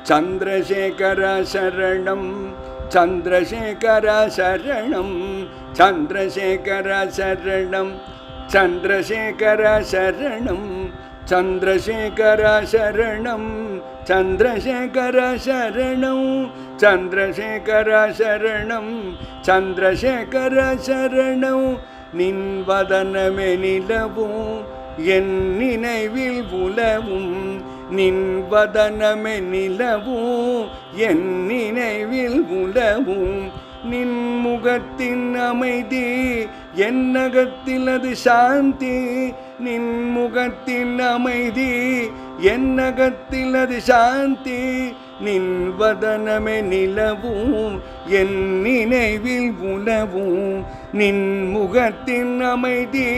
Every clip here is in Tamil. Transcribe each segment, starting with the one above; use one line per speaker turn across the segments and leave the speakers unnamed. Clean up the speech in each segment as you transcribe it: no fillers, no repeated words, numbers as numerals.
சந்திரசேகர சரணம் சந்திரசேகர சரணம் சந்திரசேகர சரணம் சந்திரசேகர சரணம் சந்திரசேகர சரணம் சந்திரசேகர சரணம் சந்திரசேகர சரணம் சந்திரசேகர சரணம் நின் வதனமே நிலவும் என் நினைவில் உலவும் நின் வதனமே நிலவும் என் நினைவில் உலவும் நின் முகத்தின் அமைதி என் நகத்தில் அது சாந்தி நின் முகத்தின் அமைதி என் நகத்தில் அது சாந்தி நின் வதனமே நிலவும் என் நினைவில் உலவும் நின் முகத்தின் அமைதி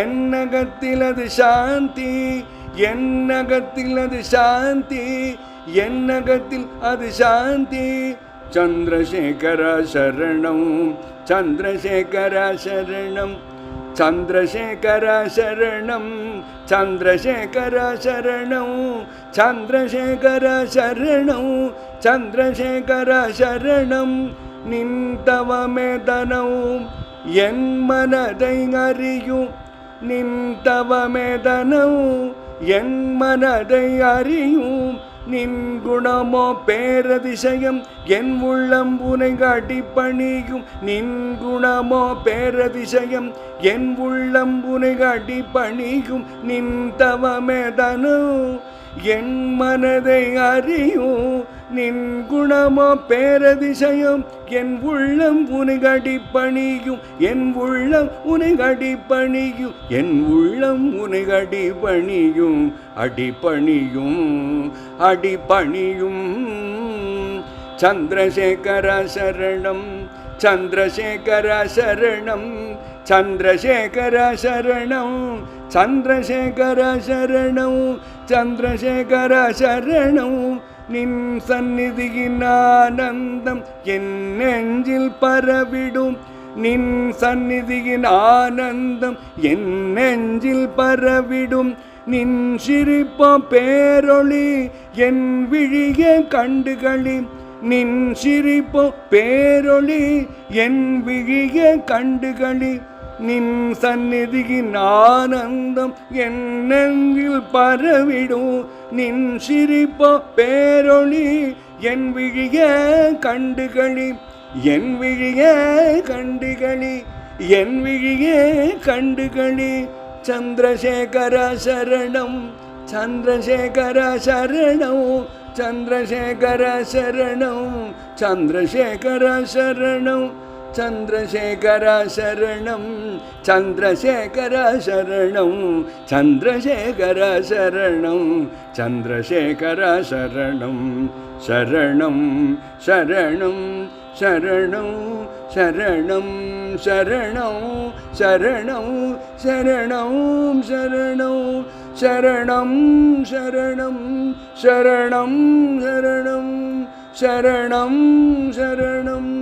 என் நகத்தில் அது சாந்தி என் நகத்தில் அது சாந்தி என் நகத்தில் அது சாந்தி சந்திரசேகர சரணம் சந்திரசேகர சரணம் சந்திரசேகர சரணம் சந்திரசேகர சரணம் சந்திரசேகர சரணம் சந்திரசேகர சரணம் நின் தவமே தனவும் என் மனதை அறியும் நின் தவமே தனவும் என் மனதை அறியும் நின் குணமோ பேரதிசயம் என் உள்ளம் உனை அடிபணியும் நின் குணமோ பேரதிசயம் என் உள்ளம் உனை அடிபணியும் நின் தவமே தனு என் மனதை அறியும் நின் குணமோ பேரதிசயம் என் உள்ளம் உனை அடிபணியும் என் உள்ளம் உனை அடிபணியும் என் உள்ளம் உனை அடிபணியும் அடிபணியும் அடிபணியும் சந்திரசேகர சரணம் சந்திரசேகர சரணம் சந்திரசேகர சரணம் சந்திரசேகர சரணம் சந்திரசேகர சரணம் நின் சந்நிதியின் ஆனந்தம் என் நெஞ்சில் பரவிடும் நின் சந்நிதியின் ஆனந்தம் என் நெஞ்சில் பரவிடும் நின் சிரிப்போ பேரொளி என் விழிய கண்டுகளி நின் சிரிப்போ பேரொளி என் விழிய கண்டுகளி நின் சந்நிதியின் ஆனந்தம் என் நெஞ்சில் பரவிடும் நின் சிரிப்போ பேரொளி என் விழிய கண்டுகளி என் விழிய கண்டுகளி என் விழிய கண்டுகளி சந்திரசேகர சரணம் சந்திரசேகர சரணம் சந்திரசேகர சரணம் சந்திரசேகர சரணம் சந்திரசேகர சரணம் சந்திரசேகர சரணம் சந்திரசேகர சரணம் சந்திரசேகர சரணம் சரணம் சரணம் சரணம் சரணம் சரணம் சரணம் சரணம் சரணம் சரணம் சரணம் சரணம் சரணம் சரணம் சரணம்